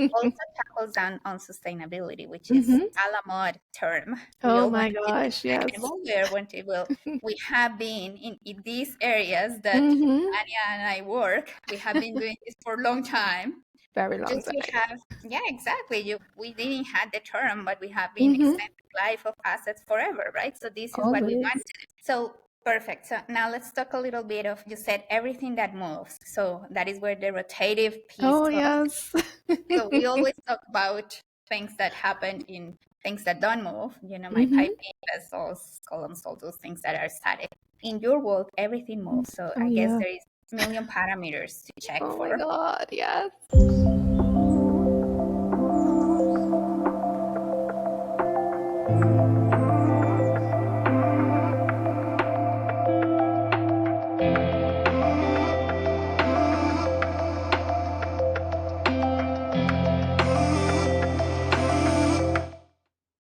It also tackles down on sustainability, which is Mm-hmm. a la mode term. We Oh all want my to be gosh, yes. sustainable. We have been in these areas that Mm-hmm. Anya and I work. We have been doing this for a long time. Very long Just we time. have, yeah, exactly. We didn't have the term, but we have been Mm-hmm. extending life of assets forever, right? So this is what we Always. want. So perfect. So now let's talk a little bit of, you said everything that moves. So that is where the rotative piece Oh, comes. yes. So we always talk about things that happen in things that don't move, my Mm-hmm. piping vessels, columns, all those things that are static. In your world, everything moves. So Oh, I guess yeah. there is a million parameters to check Oh my for. God, yes.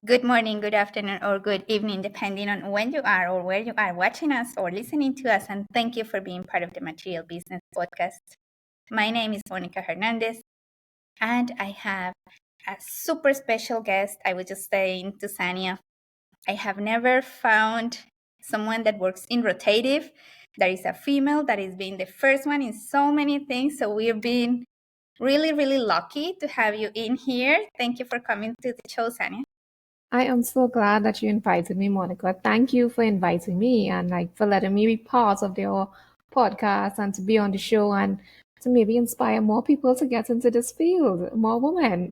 Good morning, good afternoon, or good evening, depending on when you are or where you are watching us or listening to us. And thank you for being part of the Material Business Podcast. My name is Monica Hernandez, and I have a super special guest. I was just saying to Sanya, I have never found someone that works in rotative that is a female that is being the first one in so many things. So we've been really, really lucky to have you in here. Thank you for coming to the show, Sanya. I am so glad that you invited me, Monica. Thank you for inviting me and for letting me be part of your podcast and to be on the show and to maybe inspire more people to get into this field, more women.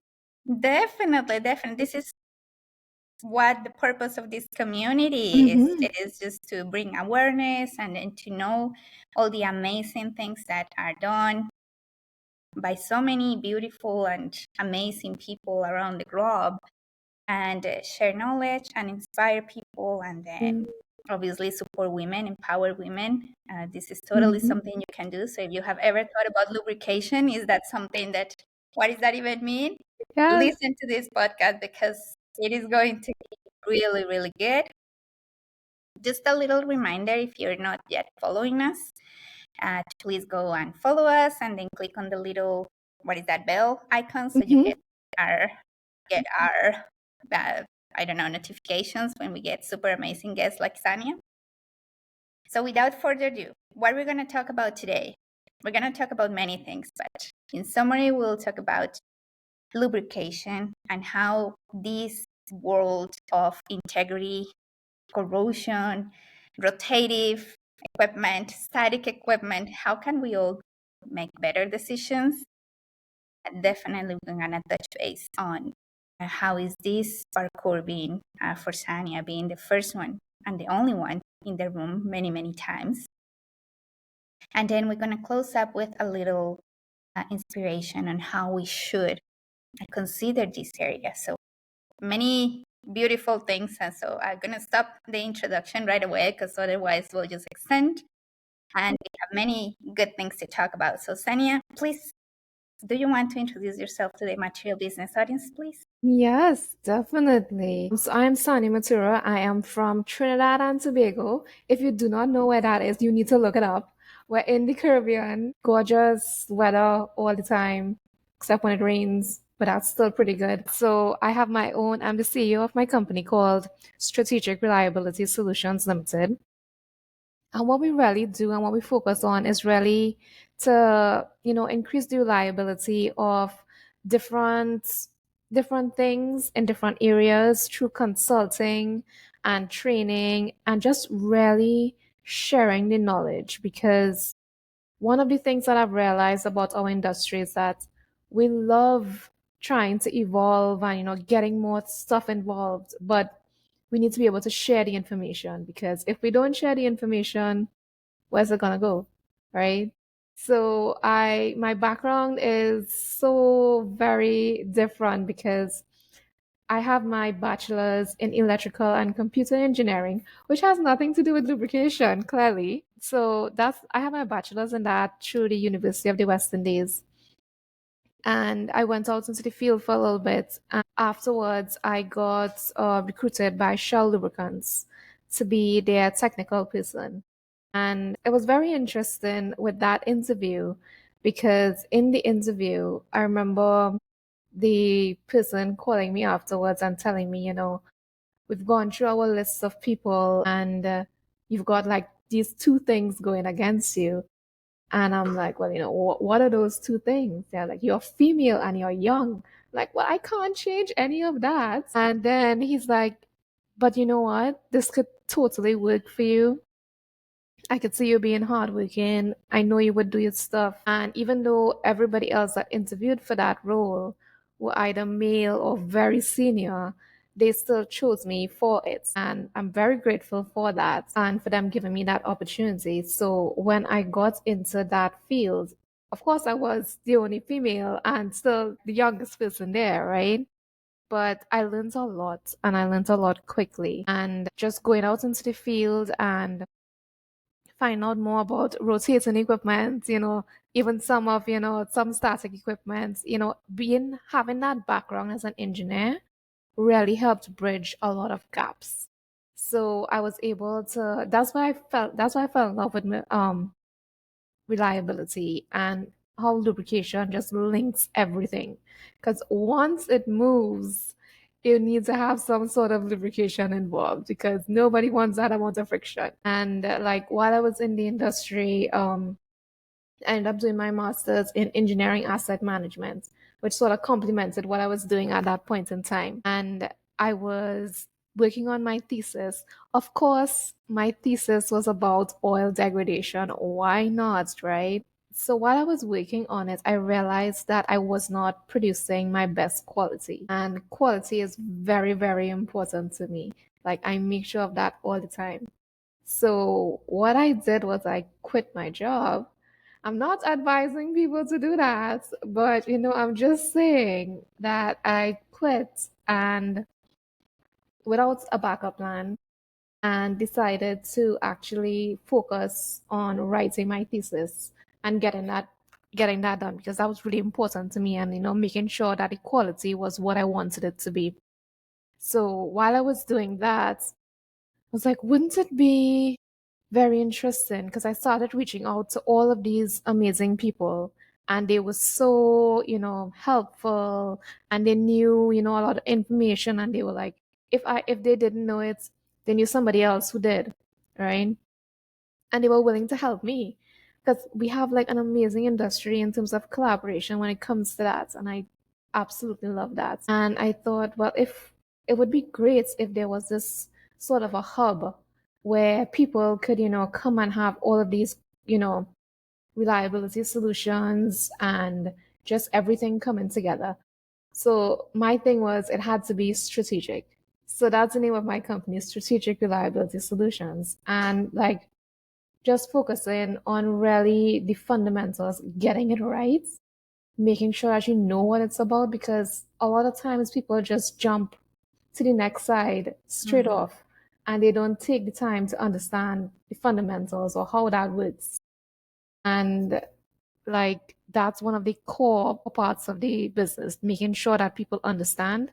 Definitely, definitely. This is what the purpose of this community is. Mm-hmm. It is just to bring awareness and then to know all the amazing things that are done by so many beautiful and amazing people around the globe, and share knowledge and inspire people, and then obviously support women, empower women. This is totally Mm-hmm. something you can do. So if you have ever thought about lubrication, is that something that, what does that even mean? Yes. Listen to this podcast because it is going to be really, really good. Just a little reminder, if you're not yet following us, please go and follow us and then click on the little, what is that, bell icon, so you Mm-hmm. get our I don't know, notifications when we get super amazing guests like Sanya. So without further ado, what we're going to talk about today, we're going to talk about many things, but in summary, we'll talk about lubrication and how this world of integrity, corrosion, rotative equipment, static equipment, how can we all make better decisions? Definitely, we're going to touch base on how is this parkour being for Sanya, being the first one and the only one in the room many, many times. And then we're going to close up with a little inspiration on how we should consider this area. So many beautiful things. And so I'm going to stop the introduction right away because otherwise we'll just extend. And we have many good things to talk about. So Sanya, please, do you want to introduce yourself to the material business audience, please? Yes, definitely. So I'm Sanya Matura. I am from Trinidad and Tobago. If you do not know where that is, you need to look it up. We're in the Caribbean, gorgeous weather all the time, except when it rains, but that's still pretty good. So I'm the CEO of my company called Strategic Reliability Solutions Limited. And what we really do and what we focus on is really to, increase the reliability of different different things in different areas through consulting and training and just really sharing the knowledge because one of the things that I've realized about our industry is that we love trying to evolve and getting more stuff involved, but we need to be able to share the information because if we don't share the information, where's it gonna go, right? So my background is so very different because I have my bachelor's in electrical and computer engineering, which has nothing to do with lubrication, clearly. So I have my bachelor's in that through the University of the West Indies. And I went out into the field for a little bit. And afterwards, I got recruited by Shell Lubricants to be their technical person. And it was very interesting with that interview because in the interview, I remember the person calling me afterwards and telling me, we've gone through our lists of people and you've got like these two things going against you. And I'm like, well, what are those two things? They're like, you're female and you're young. Like, well, I can't change any of that. And then he's like, but you know what? This could totally work for you. I could see you being hardworking. I know you would do your stuff. And even though everybody else that interviewed for that role were either male or very senior, they still chose me for it. And I'm very grateful for that and for them giving me that opportunity. So when I got into that field, of course, I was the only female and still the youngest person there, right? But I learned a lot and I learned a lot quickly. And just going out into the field and find out more about rotating equipment, even some of, some static equipment, being having that background as an engineer really helped bridge a lot of gaps. So I was able to, that's why I fell in love with reliability and how lubrication just links everything. Because once it moves, you need to have some sort of lubrication involved because nobody wants that amount of friction. And like while I was in the industry, I ended up doing my master's in engineering asset management, which sort of complemented what I was doing at that point in time. And I was working on my thesis. Of course, my thesis was about oil degradation. Why not, right? So while I was working on it, I realized that I was not producing my best quality. And quality is very, very important to me. Like I make sure of that all the time. So what I did was I quit my job. I'm not advising people to do that, but I'm just saying that I quit and without a backup plan and decided to actually focus on writing my thesis and getting that done because that was really important to me and making sure that the quality was what I wanted it to be. So while I was doing that, I was like, wouldn't it be very interesting? Because I started reaching out to all of these amazing people and they were so, helpful and they knew, a lot of information and they were like, if they didn't know it, they knew somebody else who did, right? And they were willing to help me because we have like an amazing industry in terms of collaboration when it comes to that. And I absolutely love that. And I thought, well, if it would be great if there was this sort of a hub where people could, come and have all of these, reliability solutions and just everything coming together. So my thing was it had to be strategic. So that's the name of my company, Strategic Reliability Solutions. And like just focusing on really the fundamentals, getting it right, making sure that you know what it's about because a lot of times people just jump to the next side straight off and they don't take the time to understand the fundamentals or how that works. And like that's one of the core parts of the business, making sure that people understand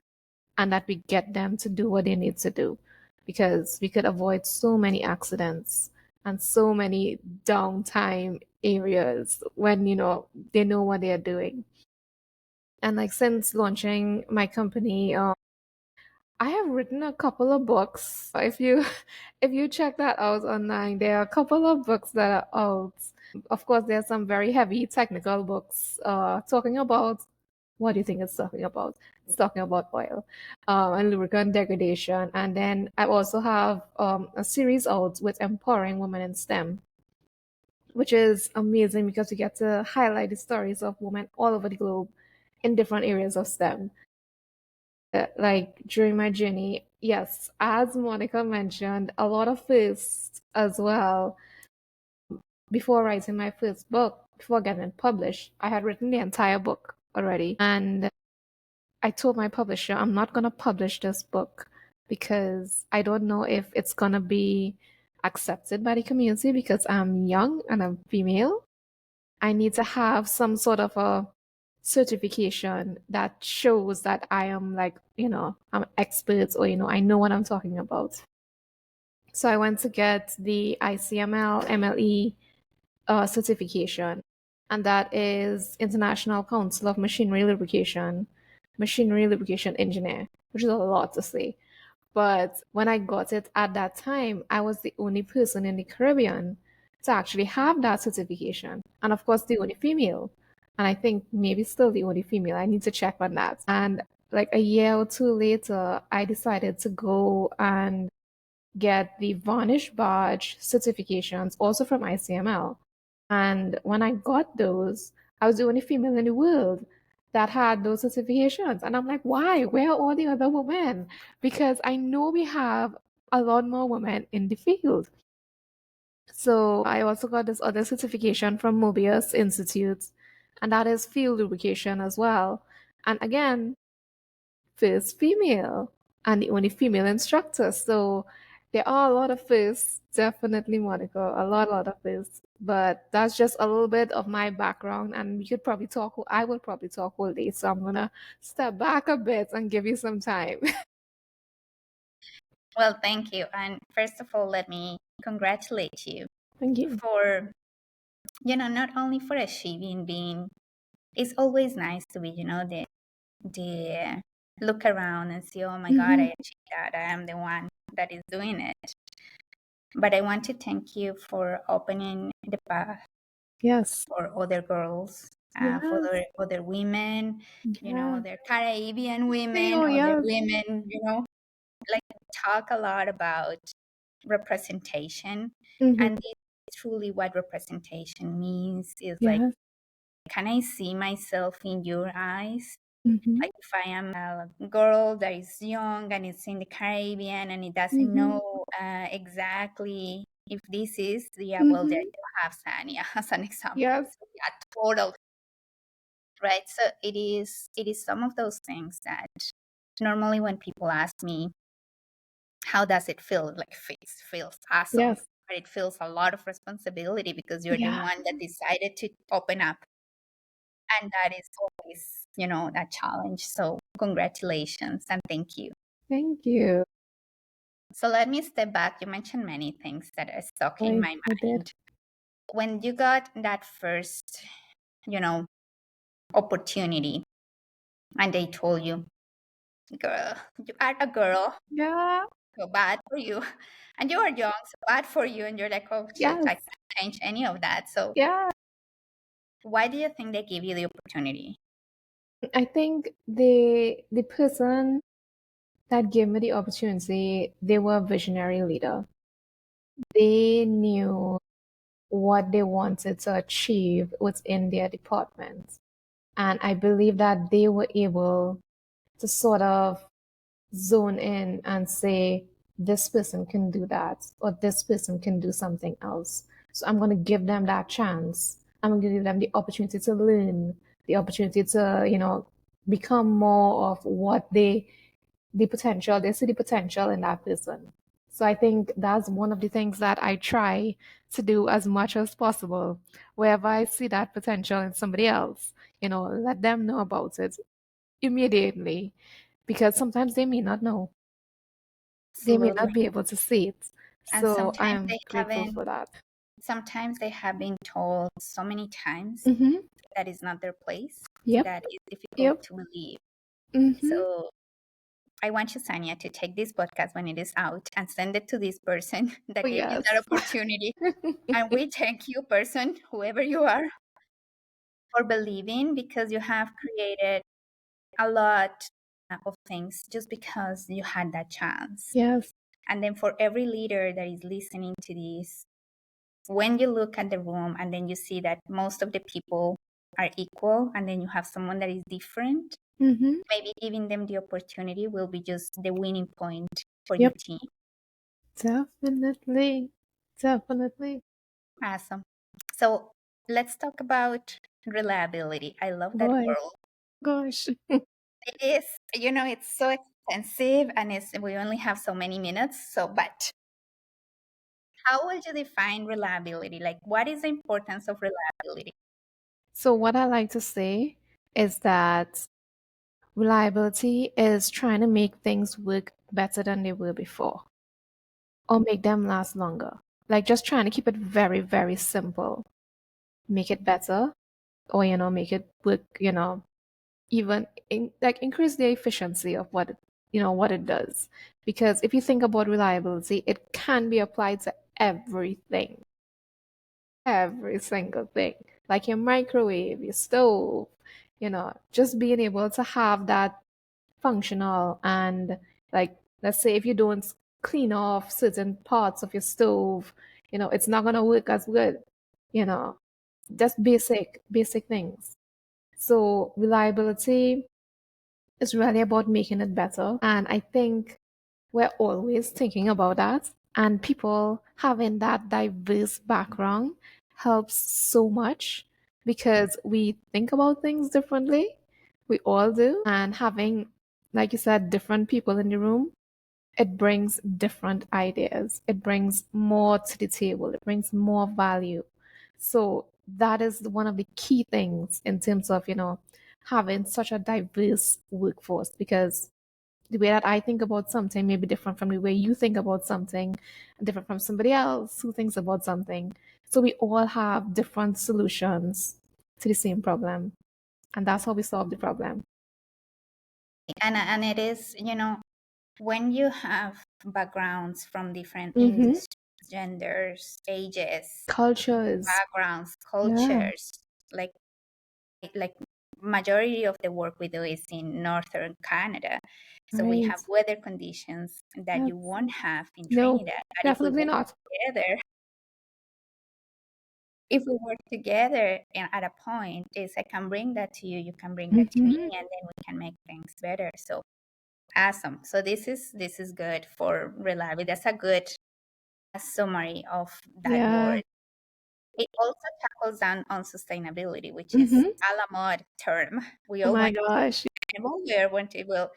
and that we get them to do what they need to do because we could avoid so many accidents and so many downtime areas when they know what they're doing. And like since launching my company, I have written a couple of books. If you if you check that out online, there are a couple of books that are out. Of course, there are some very heavy technical books talking about what do you think it's talking about? It's talking about oil and lubricant degradation. And then I also have a series out with empowering women in STEM, which is amazing because we get to highlight the stories of women all over the globe in different areas of STEM. Like during my journey, yes, as Monica mentioned, a lot of firsts as well. Before writing my first book, before getting it published, I had written the entire book already. And I told my publisher, I'm not going to publish this book because I don't know if it's going to be accepted by the community because I'm young and I'm female. I need to have some sort of a certification that shows that I am like, I'm expert or, I know what I'm talking about. So I went to get the ICML, MLE certification, and that is International Council of Machinery Lubrication. machinery lubrication engineer, which is a lot to say. But when I got it at that time, I was the only person in the Caribbean to actually have that certification. And of course, the only female. And I think maybe still the only female. I need to check on that. And like a year or two later, I decided to go and get the varnish badge certifications also from ICML. And when I got those, I was the only female in the world that had those certifications. And I'm like, why? Where are all the other women? Because I know we have a lot more women in the field. So I also got this other certification from Mobius Institute, and that is field lubrication as well. And again, first female and the only female instructor. So there are a lot of firsts, definitely, Monica, a lot of firsts. But that's just a little bit of my background, and we could probably talk. I will probably talk all day, so I'm gonna step back a bit and give you some time. Well, thank you. And first of all, let me congratulate you Thank you. for, not only for achieving being, it's always nice to be, the look around and see, oh my God, Hmm. I achieved that. I am the one that is doing it. But I want to thank you for opening the path Yes. for other girls, for Yes. other women, Yeah. other Caribbean women, Oh, other yes. women, like talk a lot about representation. Hmm. And this is truly what representation means is like, Yes. can I see myself in your eyes? Hmm. Like if I am a girl that is young and is in the Caribbean and it doesn't Hmm. know exactly if this is, yeah, well, there Hmm. you have Sanya as an example. Yes. So yeah, total, right? So it is some of those things that normally when people ask me, how does it feel? Like feels awesome, Yes. but it feels a lot of responsibility because you're the Yeah. one that decided to open up, and that is always, a challenge. So congratulations and thank you. Thank you. So let me step back. You mentioned many things that are stuck in my I did. mind. When you got that first, you know, opportunity and they told you, girl, you are a girl, Yeah. so bad for you. And you are young, so bad for you. And you're like, oh shit, I Yes. can't change any of that. So Yeah. why do you think they gave you the opportunity? I think the person that gave me the opportunity, they were a visionary leader. They knew what they wanted to achieve within their department. And I believe that they were able to sort of zone in and say, this person can do that, or this person can do something else. So I'm going to give them that chance. I'm going to give them the opportunity to learn, the opportunity to, become more of what they see the potential in that person. So I think that's one of the things that I try to do as much as possible. Wherever I see that potential in somebody else, let them know about it immediately because sometimes they may not know. They may Absolutely. not be able to see it. And So I am grateful for that. sometimes they have been told so many times Mm-hmm. that is not their place, Yep. that is difficult Yep. to believe. Mm-hmm. So I want you, Sanya, to take this podcast when it is out and send it to this person Oh, that gave you yes. that opportunity. And we thank you, person, whoever you are, for believing because you have created a lot of things just because you had that chance. Yes. And then for every leader that is listening to this, when you look at the room and then you see that most of the people are equal and then you have someone that is different, Mm-hmm. maybe giving them the opportunity will be just the winning point for your Yep. team. Definitely. Definitely. Awesome. So let's talk about reliability. I love that Boy. word. Gosh. It is, it's so expensive and we only have so many minutes. So, but how would you define reliability? Like, what is the importance of reliability? So what I like to say is that reliability is trying to make things work better than they were before or make them last longer. Like just trying to keep it very, very simple. Make it better or, make it work, even increase the efficiency of what it does. Because if you think about reliability, it can be applied to everything, every single thing, like your microwave, your stove, just being able to have that functional. And like, let's say if you don't clean off certain parts of your stove, it's not going to work as good, you know just basic things. So reliability is really about making it better, and I think we're always thinking about that. And people having that diverse background helps so much, because we think about things differently. We all do. And having, like you said, different people in the room, it brings different ideas. It brings more to the table. It brings more value. So that is one of the key things in terms of, having such a diverse workforce, because the way that I think about something may be different from the way you think about something, and different from somebody else who thinks about something. So we all have different solutions to the same problem. And that's how we solve the problem. And it is, when you have backgrounds from different Mm-hmm. industries, genders, ages, Cultures. backgrounds, Yeah. cultures, like majority of the work we do is in northern Canada. So we Right. have weather conditions that Yes. you won't have in No, Trinidad. But definitely not. if we work together and at a point is I can bring that to you, you can bring that to me, Mm-hmm. and then we can make things better. So awesome. So this is good for reliability. That's a good summary of that Yeah. word. It also tackles down on sustainability, which is Mm-hmm. a la mode term. We Oh all my want to be gosh. sustainable.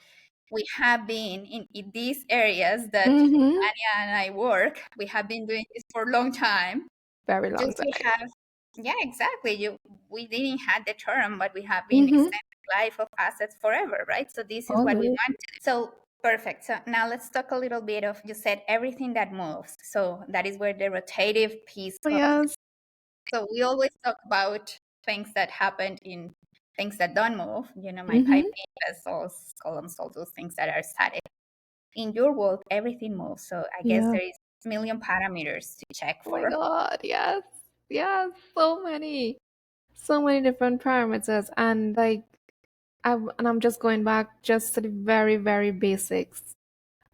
We have been in these areas that Mm-hmm. Anya and I work. We have been doing this for a long time. Very long Just we time. have, yeah, exactly. We didn't have the term, but we have been Mm-hmm. extending life of assets forever, right? So this is what we Always. want to do. So perfect. So now let's talk a little bit of, you said everything that moves. So that is where the rotative piece Oh, comes. yes. So we always talk about things that happened in things that don't move, my Mm-hmm. piping, vessels, columns, all those things that are static. In your world, everything moves. So I guess Yeah. there is a million parameters to check Oh my for. God. Yes. Yes. So many. So many different parameters. And like, I'm just going back just to the very, very basics.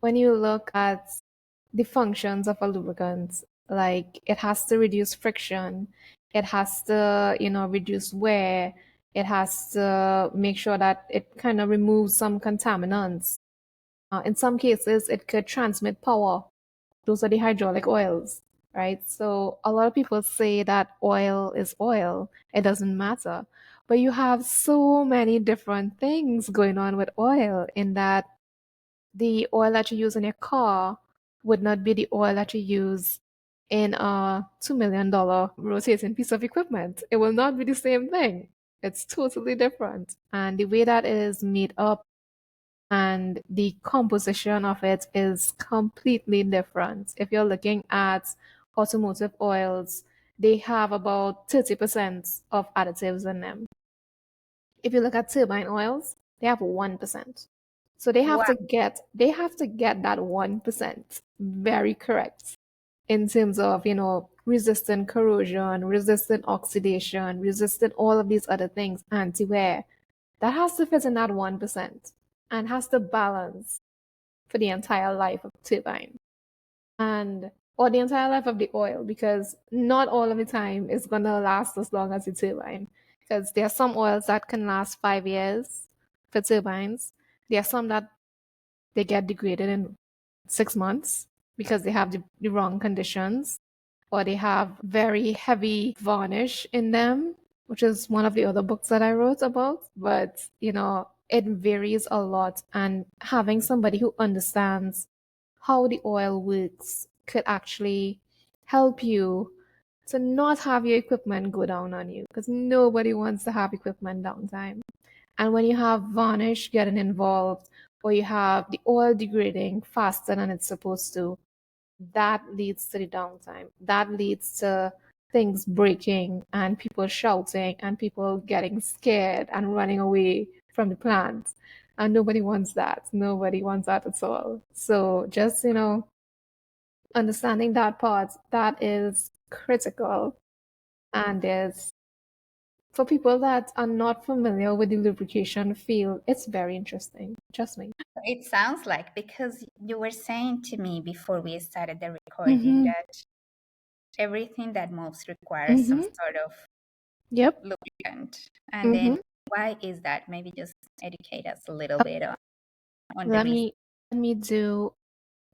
When you look at the functions of a lubricant, like it has to reduce friction, it has to, reduce wear, it has to make sure that it kind of removes some contaminants. In some cases, it could transmit power. Those are the hydraulic oils, right? So a lot of people say that oil is oil, it doesn't matter. But you have so many different things going on with oil, in that the oil that you use in your car would not be the oil that you use in a $2 million rotating piece of equipment. It will not be the same thing. It's totally different. And the way that it is made up and the composition of it is completely different. If you're looking at automotive oils, they have about 30% of additives in them. If you look at turbine oils, they have 1%. So Wow. they have to get that 1% very correct, in terms of, resistant corrosion, resistant oxidation, resistant all of these other things, anti-wear. That has to fit in that 1%, and has to balance for the entire life of turbine, and or the entire life of the oil, because not all of the time is gonna last as long as the turbine. Because there are some oils that can last 5 years for turbines. There are some that they get degraded in 6 months because they have the wrong conditions, or they have very heavy varnish in them, which is one of the other books that I wrote about. But, it varies a lot. And having somebody who understands how the oil works could actually help you to not have your equipment go down on you, because nobody wants to have equipment downtime. And when you have varnish getting involved, or you have the oil degrading faster than it's supposed to, that leads to the downtime. That leads to things breaking and people shouting and people getting scared and running away from the plant. And nobody wants that. Nobody wants that at all. So just, understanding that part, that is critical. And is for people that are not familiar with the lubrication field, it's very interesting. Trust me. It sounds like, because you were saying to me before we started the recording Mm-hmm. that everything that moves requires some Mm-hmm. sort of Yep. lubricant. And Mm-hmm. then why is that? Maybe just educate us a little bit on the Let reason. me do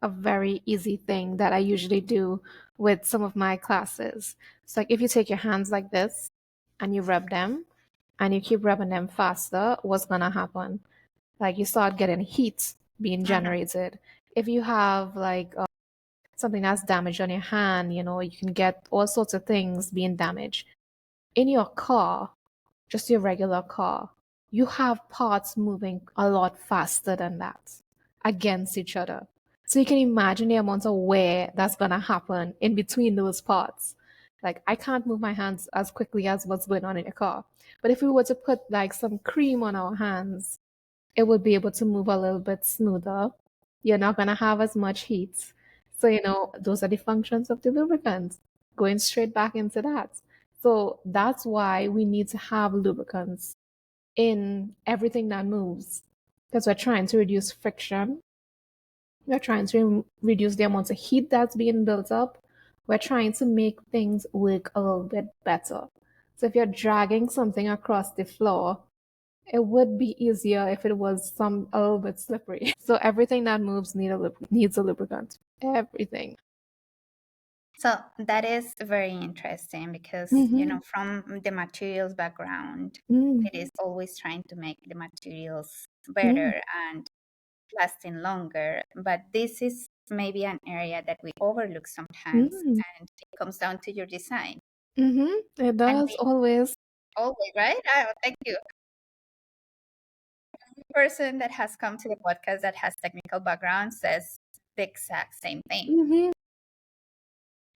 a very easy thing that I usually do with some of my classes. It's like if you take your hands like this and you rub them and you keep rubbing them faster, what's gonna happen? Like you start getting heat being Mhm. generated. If you have like something that's damaged on your hand, you can get all sorts of things being damaged. In your car, just your regular car, you have parts moving a lot faster than that against each other. So you can imagine the amount of wear that's going to happen in between those parts. Like, I can't move my hands as quickly as what's going on in your car. But if we were to put like some cream on our hands, it would be able to move a little bit smoother. You're not going to have as much heat. So, those are the functions of the lubricant, going straight back into that. So that's why we need to have lubricants in everything that moves because we're trying to reduce friction. We're trying to reduce the amount of heat that's being built up. We're trying to make things work a little bit better. So if you're dragging something across the floor, it would be easier if it was a little bit slippery. So everything that moves needs a lubricant. Everything. So that is very interesting because, Mm-hmm. from the materials background, Mm, it is always trying to make the materials mm, better and lasting longer. But this is maybe an area that we overlook sometimes, mm, and it comes down to your design. mm-hmm. It And does we always. always, right? Oh, thank you. Every person that has come to the podcast that has technical background says the exact same thing. Mm-hmm.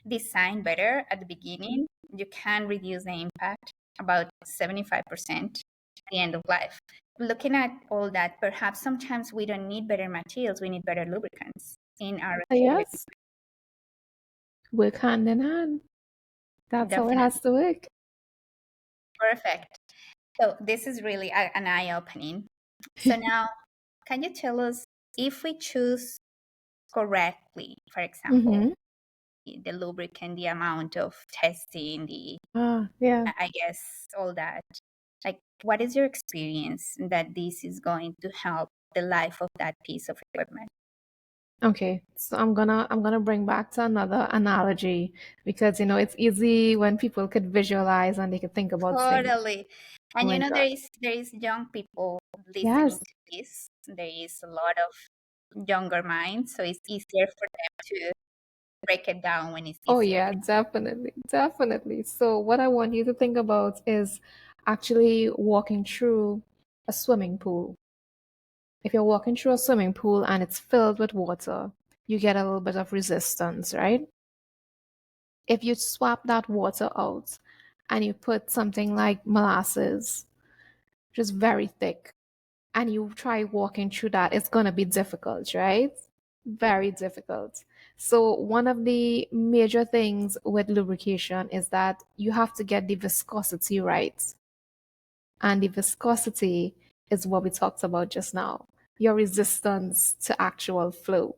Design better at the beginning, you can reduce the impact about 75% at the end of life. Looking at all that, perhaps sometimes we don't need better materials, we need better lubricants in our activity. Yes, work hand in hand. That's how it has Definitely. to work. Perfect. So this is really an eye-opening. So now, can you tell us, if we choose correctly, for example, Mm-hmm. the lubricant, the amount of testing, the Ah, yeah. I guess all that. Like, what is your experience that this is going to help the life of that piece of equipment? Okay, so I'm gonna bring back to another analogy because it's easy when people could visualize and they could think about things. Totally. Oh And my there God. is young people listening Yes. to this. There is a lot of younger minds, so it's easier for them to break it down when it's Oh easier. yeah, definitely. Definitely. So what I want you to think about is actually walking through a swimming pool. If you're walking through a swimming pool and it's filled with water, you get a little bit of resistance, right? If you swap that water out and you put something like molasses, just very thick, and you try walking through that, it's going to be difficult, right? Very difficult. So, one of the major things with lubrication is that you have to get the viscosity right. And the viscosity is what we talked about just now, your resistance to actual flow.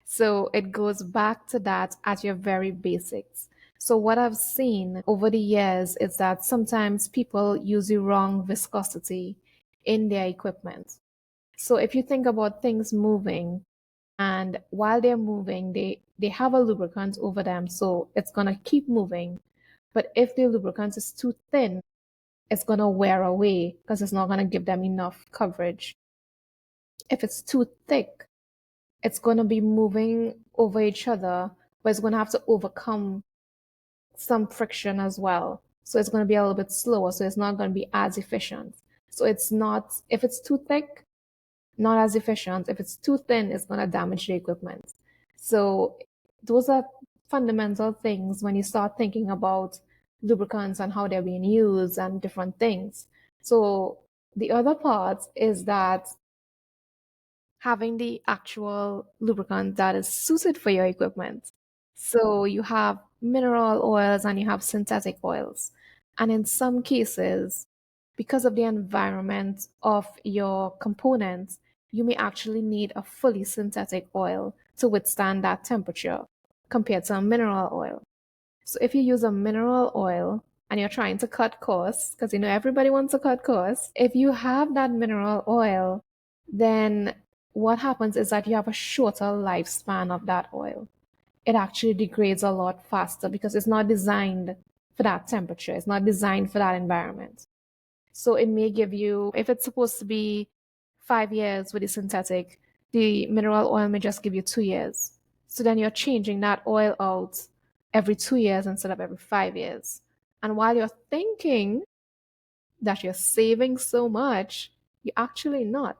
So it goes back to that at your very basics. So what I've seen over the years is that sometimes people use the wrong viscosity in their equipment. So if you think about things moving and while they're moving, they have a lubricant over them, so it's gonna keep moving. But if the lubricant is too thin, it's gonna wear away because it's not gonna give them enough coverage. If it's too thick, it's going to be moving over each other, but it's going to have to overcome some friction as well. So it's going to be a little bit slower. So it's not going to be as efficient. So it's not, if it's too thick, not as efficient. If it's too thin, it's going to damage the equipment. So those are fundamental things when you start thinking about lubricants and how they're being used and different things. So The other part is that having the actual lubricant that is suited for your equipment. So you have mineral oils and you have synthetic oils. And in some cases, because of the environment of your components, you may actually need a fully synthetic oil to withstand that temperature compared to a mineral oil. So if you use a mineral oil and you're trying to cut costs, because you know everybody wants to cut costs, if you have that mineral oil, then what happens is that you have a shorter lifespan of that oil. It actually degrades a lot faster because it's not designed for that temperature. It's not designed for that environment. So it may give you, if it's supposed to be 5 years with the synthetic, the mineral oil may just give you 2 years. So then you're changing that oil out every 2 years instead of every 5 years. And while you're thinking that you're saving so much, you're actually not.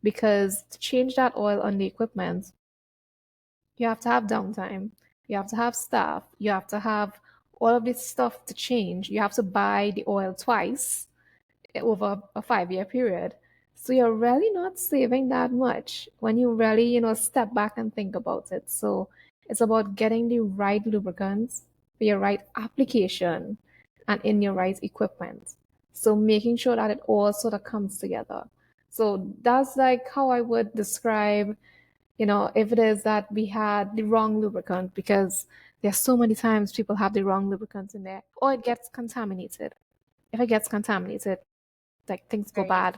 Because to change that oil on the equipment, you have to have downtime, you have to have staff, you have to have all of this stuff to change. You have to buy the oil twice over a 5 year period. So you're really not saving that much when you really, step back and think about it. So it's about getting the right lubricants for your right application and in your right equipment. So making sure that it all sort of comes together. So that's like how I would describe, if it is that we had the wrong lubricant, because there's so many times people have the wrong lubricants in there, or it gets contaminated. If it gets contaminated, like Very.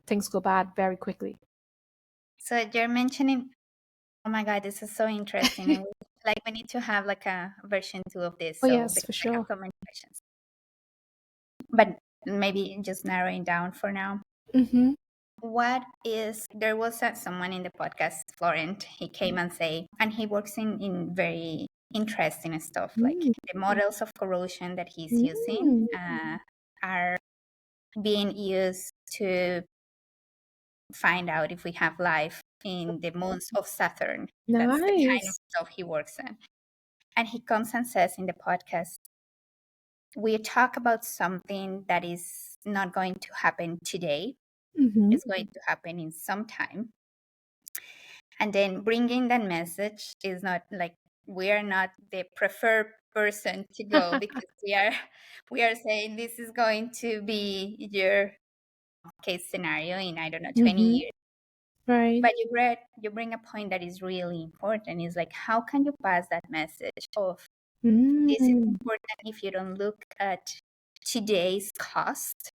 things go bad very quickly. So you're mentioning, oh my God, this is so interesting. And we need to have like a version 2 of this. Oh So yes, because for I have sure. so many questions, but maybe just narrowing down for now. Mm-hmm. There was someone in the podcast, Florent, he came and say, and he works in very interesting stuff, like Mm. the models of corrosion that he's using Mm. are being used to find out if we have life in the moons of Saturn. That's the kind of Nice. stuff he works on. And he comes and says in the podcast, we talk about something that is not going to happen today. Mm-hmm. It's going to happen in some time. And then bringing that message is not like we are not the preferred person to go because we are saying this is going to be your case scenario in, I don't know, 20 Mm-hmm. years. Right. But you bring a point that is really important. Is like, how can you pass that message of this is Mm. important if you don't look at today's cost,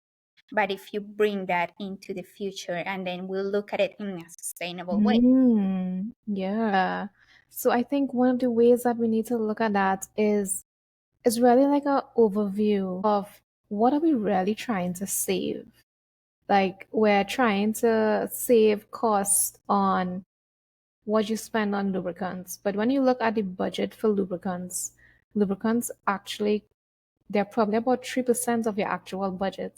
but if you bring that into the future and then we'll look at it in a sustainable way. Mm. Yeah. So I think one of the ways that we need to look at that is really like an overview of what are we really trying to save. Like we're trying to save cost on what you spend on lubricants. But when you look at the budget for lubricants, lubricants actually, they're probably about 3% of your actual budget.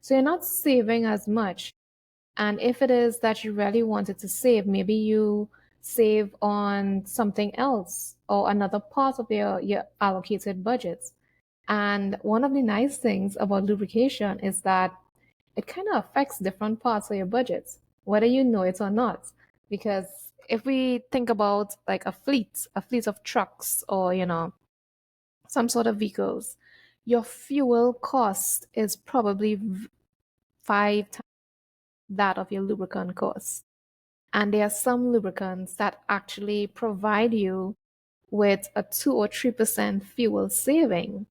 So you're not saving as much. And if it is that you really wanted to save, maybe you save on something else or another part of your allocated budget. And one of the nice things about lubrication is that it kind of affects different parts of your budget, whether you know it or not. Because if we think about like a fleet of trucks or, some sort of vehicles, your fuel cost is probably 5 times that of your lubricant cost. And there are some lubricants that actually provide you with a 2 or 3% fuel saving.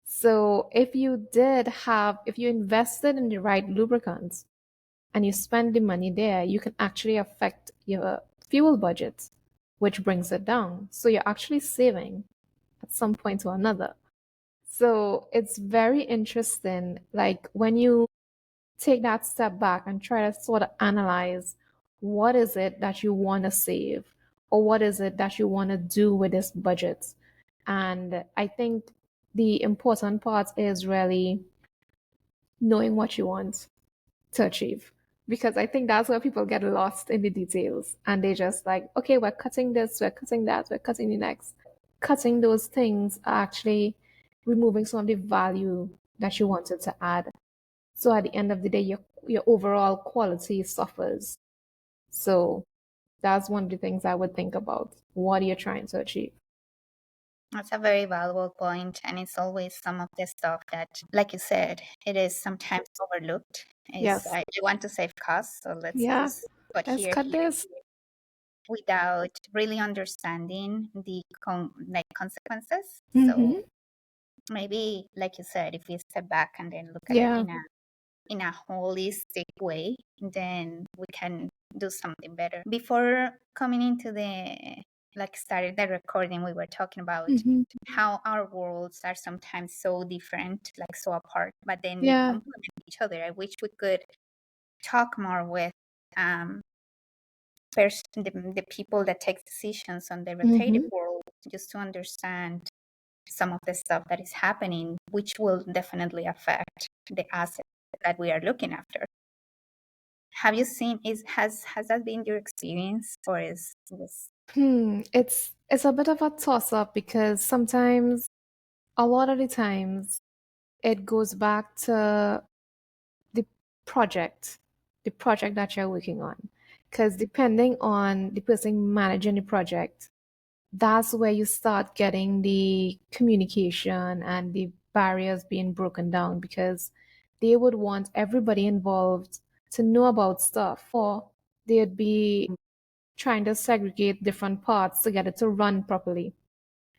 So if you invested in the right lubricants and you spend the money there, you can actually affect your fuel budget, which brings it down. So you're actually saving at some point or another. So it's very interesting, like when you take that step back and try to sort of analyze what is it that you want to save or what is it that you want to do with this budget. And I think the important part is really knowing what you want to achieve. Because I think that's where people get lost in the details and they just like, okay, we're cutting this, we're cutting that, we're cutting the next. Cutting those things are actually removing some of the value that you wanted to add. So at the end of the day, your overall quality suffers. So that's one of the things I would think about. What are you trying to achieve? That's a very valuable point, and it's always some of the stuff that, like you said, it is sometimes overlooked. Is Yes. I want to save costs, so let's Yeah. just put Let's here, cut here, this. without really understanding the like consequences. So Mm-hmm. maybe, like you said, if we step back and then look at it Yeah. in a holistic way, then we can do something better. Before coming into the like started the recording, we were talking about Mm-hmm. how our worlds are sometimes so different, like so apart, but then they Yeah. complement each other. I wish we could talk more with um first the people that take decisions on the rotative Mm-hmm. world, just to understand some of the stuff that is happening, which will definitely affect the asset that we are looking after. Have you seen, has that been your experience, or is this? It's a bit of a toss up because sometimes, a lot of the times, it goes back to the project, the project that you're working on. Because depending on the person managing the project, that's where you start getting the communication and the barriers being broken down because they would want everybody involved to know about stuff, or they'd be trying to segregate different parts to get it to run properly.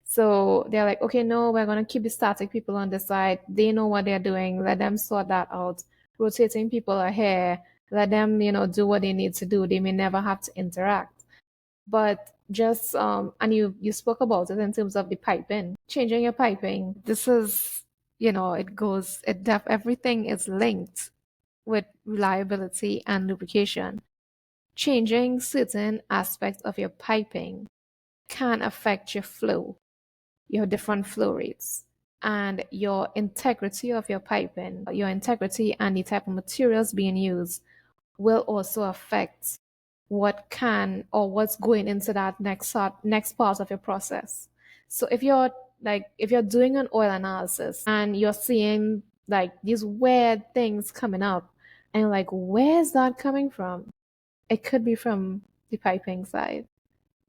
So they're like, okay, no, we're going to keep the static people on the side. They know what they're doing. Let them sort that out. Rotating people are here. Let them, do what they need to do. They may never have to interact. But just, and you spoke about it in terms of the piping, changing your piping. This is, everything is linked with reliability and lubrication. Changing certain aspects of your piping can affect your flow, your different flow rates, and your integrity of your piping. Your integrity and the type of materials being used will also affect what can or what's going into that next part of your process. So if you're doing an oil analysis and you're seeing like these weird things coming up and you're like, where's that coming from? It could be from the piping side.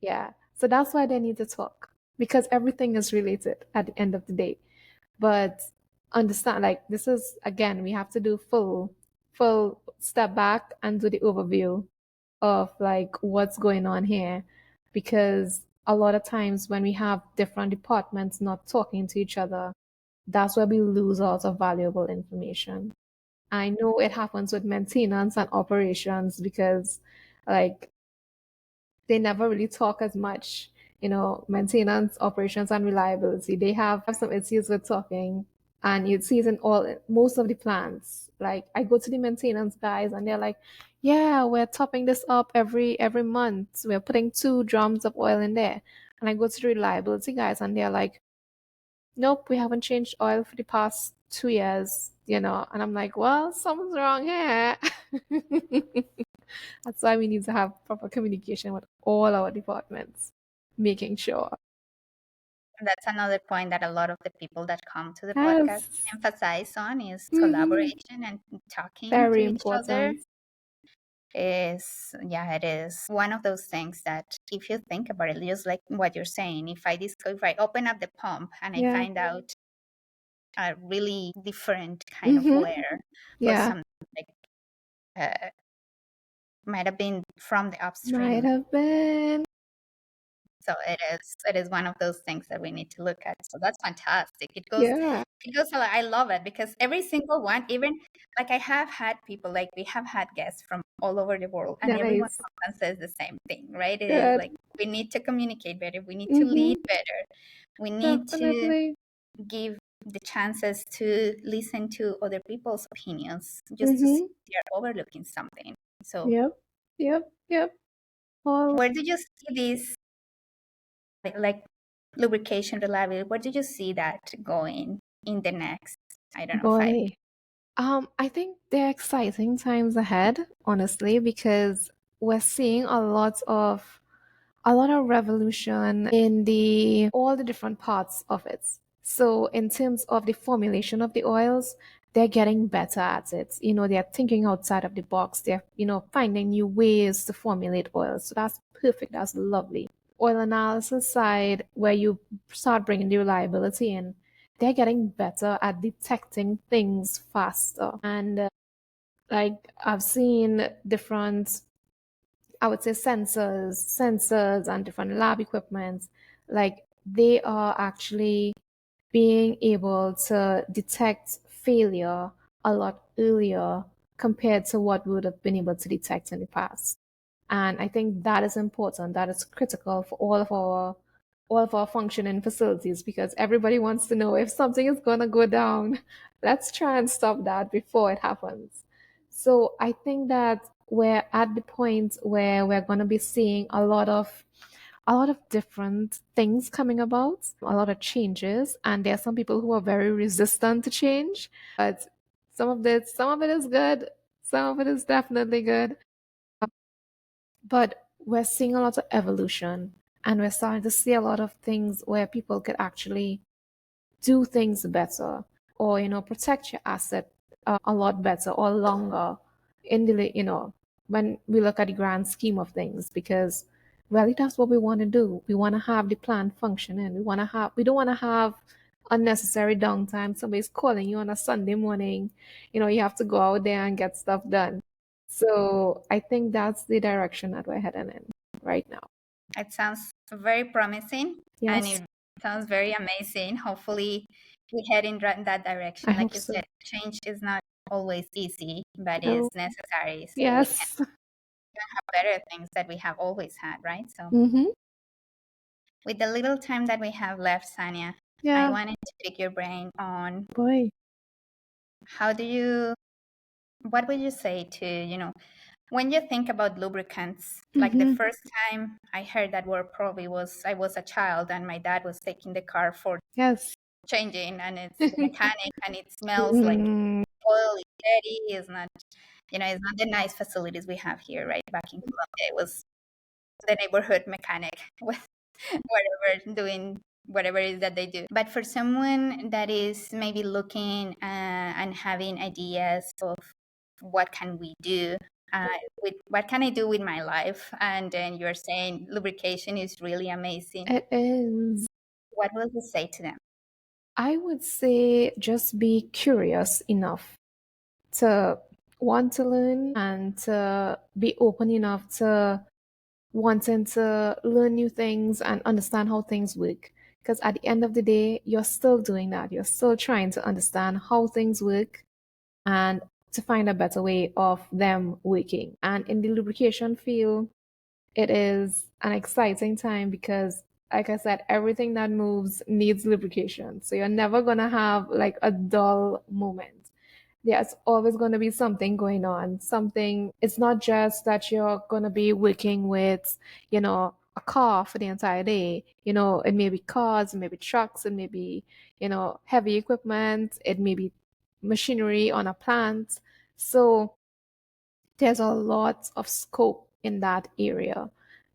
Yeah. So that's why they need to talk because everything is related at the end of the day. But understand, like, this is again, we have to do full step back and do the overview of like what's going on here because a lot of times when we have different departments not talking to each other, that's where we lose out of valuable information. I know it happens with maintenance and operations because like they never really talk as much. Maintenance, operations, and reliability. They have some issues with talking, and you'd see it in most of the plants. Like I go to the maintenance guys, and they're like, "Yeah, we're topping this up every month. We're putting 2 drums of oil in there." And I go to the reliability guys, and they're like, "Nope, we haven't changed oil for the past 2 years." And I'm like, "Well, something's wrong here." That's why we need to have proper communication with all our departments, making sure. That's another point that a lot of the people that come to the podcast Yes. emphasize on is Hmm. collaboration and talking to Very each other. important. Is Yeah, it is one of those things that, if you think about it, just like what you're saying, if I open up the pump and I Yeah. find out a really different kind of Hmm. layer, but Yeah. some like uh, might have been from the Might upstream. have been. So it is one of those things that we need to look at. So that's fantastic. Yeah. It goes a lot. I love it because every single one, even like I have had people, like we have had guests from all over the world, and everyone Nice. comes and says the same thing, right? It is Good. like we need to communicate better, we need to Hmm. lead better, we need to Definitely. give the chances to listen to other people's opinions just to see Hmm. if they're overlooking something. So Yep. Yep. Yep. All. where do you see this, like lubrication reliability? Where do you see that going in the next, I don't know, 5 years? Boy. I think there are exciting times ahead, honestly, because we're seeing a lot of revolution in the all the different parts of it. So in terms of the formulation of the oils, they're getting better at it. They're thinking outside of the box. They're, finding new ways to formulate oil. So that's perfect. That's lovely. Oil analysis side, where you start bringing the reliability in, they're getting better at detecting things faster. And like I've seen different, I would say sensors and different lab equipment, like they are actually being able to detect failure a lot earlier compared to what we would have been able to detect in the past. And I think that is important. That is critical for all of our functioning facilities, because everybody wants to know if something is going to go down. Let's try and stop that before it happens. So I think that we're at the point where we're going to be seeing a lot of different things coming about, a lot of changes, and there are some people who are very resistant to change. But some of it is good, some of it is definitely good. But we're seeing a lot of evolution, and we're starting to see a lot of things where people could actually do things better, or protect your asset a lot better or longer in when we look at the grand scheme of things. Because really, that's what we want to do. We want to have the plant functioning. We don't want to have unnecessary downtime. Somebody's calling you on a Sunday morning, you have to go out there and get stuff done. So I think that's the direction that we're heading in right now. It sounds very promising and Yes, it sounds very amazing. Hopefully, we head in that I direction. Like hope you so. said, change is not always easy, but Oh, is necessary so we can yes. have better things that we have always had, right? So, Mm-hmm. with the little time that we have left, Sanya, I Yeah, wanted to pick your brain on boy. how do you, what would you say to, when you think about lubricants, like the Mm-hmm. first time I heard that word probably was I was a child and my dad was taking the car for Yes. changing and it's the mechanic and it smells like Mm, oil is dirty, it's not, it's not the nice facilities we have here, right? Back in Colombia, it was the neighborhood mechanic with whatever doing whatever it is that they do. But for someone that is maybe looking and having ideas of what can we do uh, with what can I do with my life, and then you're saying lubrication is really amazing, it is. what will you say to them? I would say just be curious enough to want to learn and to be open enough to wanting to learn new things and understand how things work. Because at the end of the day, you're still doing that. You're still trying to understand how things work and to find a better way of them working. And in the lubrication field, it is an exciting time because, like I said, everything that moves needs lubrication. So you're never going to have like a dull moment. There's always going to be something going on. Something, it's not just that you're going to be working with, a car for the entire day. It may be cars, it may be trucks, it may be, heavy equipment, it may be machinery on a plant. So there's a lot of scope in that area.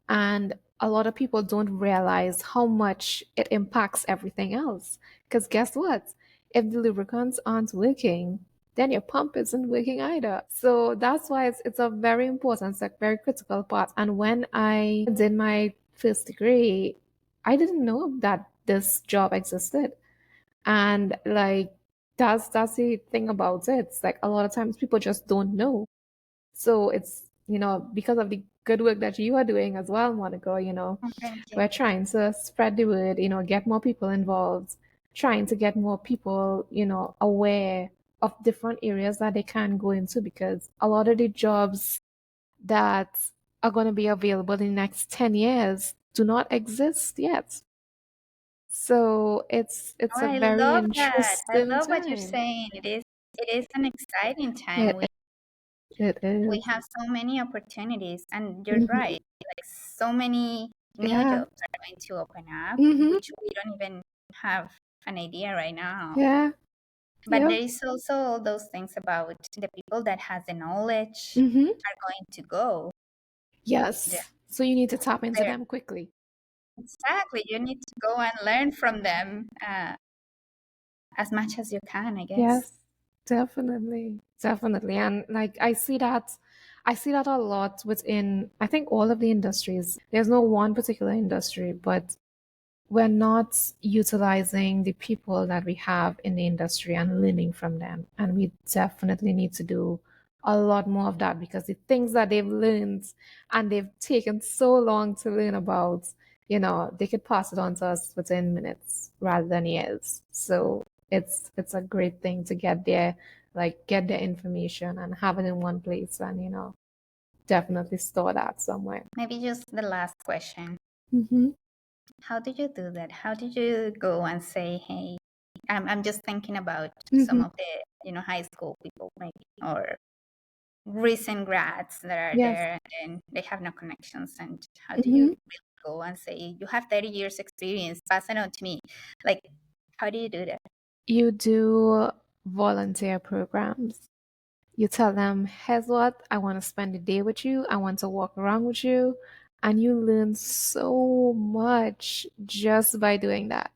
And a lot of people don't realize how much it impacts everything else. Because guess what? If the lubricants aren't working, then your pump isn't working either. So that's why it's a very important, it's a very critical part. And when I did my first degree, I didn't know that this job existed. And like that's the thing about it. It's like a lot of times people just don't know. So it's, because of the good work that you are doing as well, Monica, Oh, thank you. we're trying to spread the word, get more people involved, trying to get more people, aware of different areas that they can go into, because a lot of the jobs that are going to be available in the next 10 years do not exist yet. So it's Oh, a I very love that. I interesting love what you're time. saying. It is an exciting time. It, it We is. have so many opportunities, and you're Mhm. right, like so many new Yeah. jobs are going to open up, Hmm. which we don't even have an idea right now. Yeah. But Yeah. there is also all those things about the people that has the knowledge Hmm. are going to go there. Yes. So you need to tap into There. them quickly. Exactly. You need to go and learn from them as much as you can, I guess. Yes. Definitely, definitely. And like I see that a lot within I think all of the industries. There's no one particular industry, but we're not utilizing the people that we have in the industry and learning from them. And we definitely need to do a lot more of that because the things that they've learned and they've taken so long to learn about, they could pass it on to us within minutes rather than years. So it's a great thing to get there, like get their information and have it in one place and, definitely store that somewhere. Maybe just the last question. Mm-hmm. How did you do that? How did you go and say, hey, I'm just thinking about some Mm-hmm. of the, high school people maybe, or recent grads that are Yes. there and they have no connections. And how do you Mm-hmm. really go and say, you have 30 years experience, pass it on to me? Like, how do you do that? You do volunteer programs. You tell them, here's what, I want to spend the day with you. I want to walk around with you. And you learn so much just by doing that.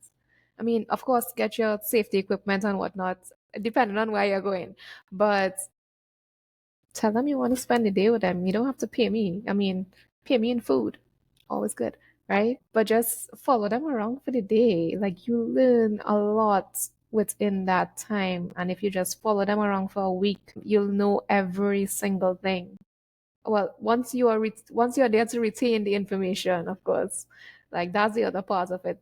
I mean, of course, get your safety equipment and whatnot, depending on where you're going. But tell them you want to spend the day with them. You don't have to pay me. I mean, pay me in food. Always good, right? But just follow them around for the day. Like you learn a lot within that time. And if you just follow them around for a week, you'll know every single thing. Well, once you're there to retain the information, of course, like that's the other part of it.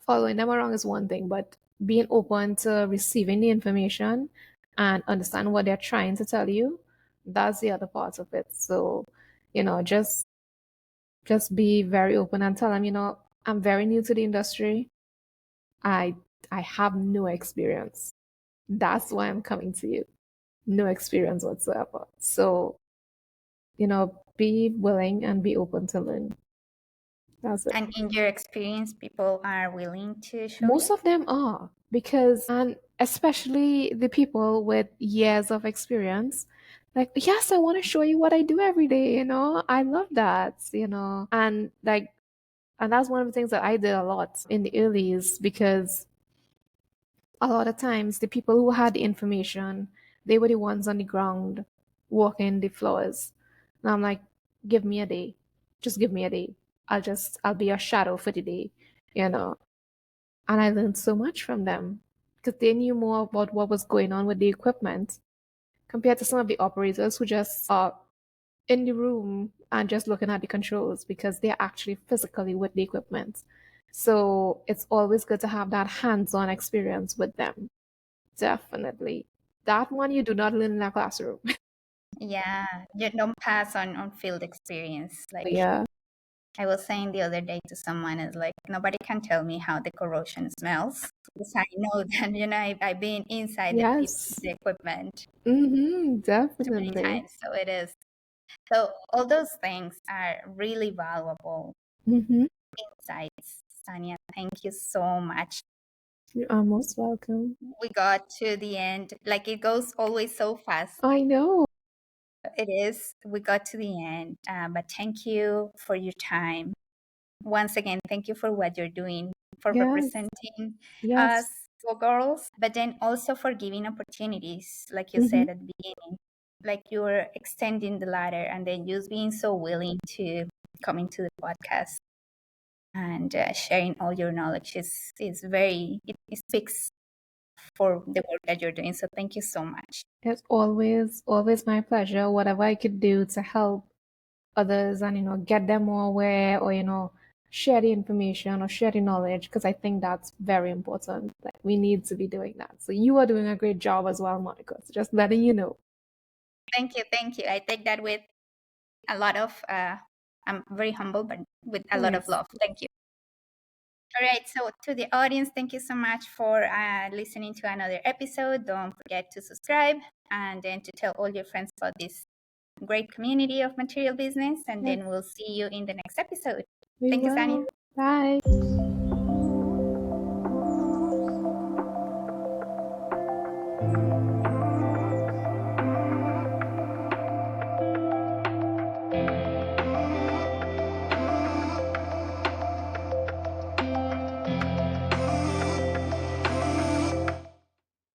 Following them around is one thing, but being open to receiving the information and understand what they're trying to tell you, that's the other part of it. So, just be very open and tell them, I'm very new to the industry. I I have no experience. That's why I'm coming to you. No experience whatsoever. So, be willing and be open to learn. That's it. And in your experience, people are willing to show Most you? of them are because, and especially the people with years of experience, like, yes, I want to show you what I do every day, I love that. And that's one of the things that I did a lot in the earlies because a lot of times the people who had the information, they were the ones on the ground walking the floors. And I'm like, give me a day. Just give me a day. I'll be a shadow for the day, you know. And I learned so much from them because they knew more about what was going on with the equipment compared to some of the operators who just are in the room and just looking at the controls because they're actually physically with the equipment. So it's always good to have that hands-on experience with them. Definitely. That one you do not learn in a classroom. Yeah, you don't pass on field experience. Like Yeah. I was saying the other day to someone, is like nobody can tell me how the corrosion smells because I know that I've been inside Yes. the equipment Mm-hmm. too many Definitely. times. So it is. So all those things are really valuable Mm-hmm. insights. Sanya, thank you so much. You are most welcome. We got to the end. Like it goes always so fast. I know. It is. We got to the end. But thank you for your time. Once again, thank you for what you're doing, for Yes. representing us, Yes. girls, but then also for giving opportunities, like you Mm-hmm. said at the beginning, like you were extending the ladder and then just being so willing to come into the podcast and sharing all your knowledge is it speaks for the work that you're doing. So thank you so much. It's always my pleasure. Whatever I could do to help others and, get them more aware or, share the information or share the knowledge because I think that's very important. Like we need to be doing that. So you are doing a great job as well, Monica. So just letting you know. Thank you. Thank you. I take that with a lot of, I'm very humble, but with a lot of Nice. love. Thank you. All right. So, to the audience, thank you so much for listening to another episode. Don't forget to subscribe and then to tell all your friends about this great community of material business. And Yes, then we'll see you in the next episode. we Thank you, Sani. will. Bye.